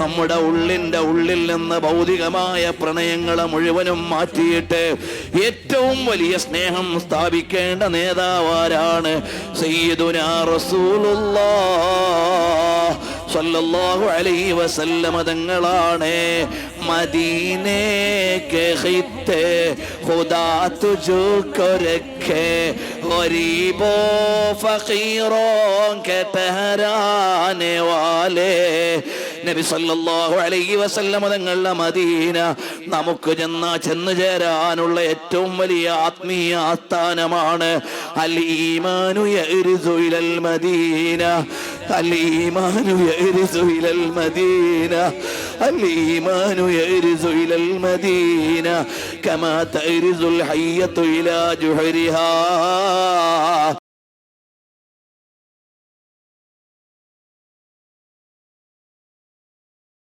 നമ്മുടെ ഉള്ളിൽ നിന്ന് ഭൗതികമായ പ്രണയങ്ങളെ മുഴുവനും മാറ്റിയിട്ട് ഏറ്റവും വലിയ സ്നേഹം സ്ഥാപിക്കേണ്ട നേതാവാരാണ്? സയ്യിദുനാ റസൂലുള്ളാഹ് സല്ലല്ലാഹു അലൈഹി വസല്ലം തങ്ങളാണ്. മദീനെ के खित्ते खुदा तुझको रखे, गरीबों फकीरों के ठहराने वाले. നബി സല്ലല്ലാഹു അലൈഹി വസല്ലം തങ്ങളുടെ മദീന നമുക്ക് ചെന്നു ചേരാനുള്ള ഏറ്റവും വലിയ ആത്മീയ ആസ്ഥാനമാണ്. അൽ ഈമാനു യഅ്രിസു ഇലൽ മദീന, അൽ ഈമാനു യഅ്രിസു ഇലൽ മദീന, അൽ ഈമാനു യഅ്രിസു ഇലൽ മദീന കമാ തഅ്രിസുൽ ഹയ്യത്തു ഇലാ ജുഹരിഹാ.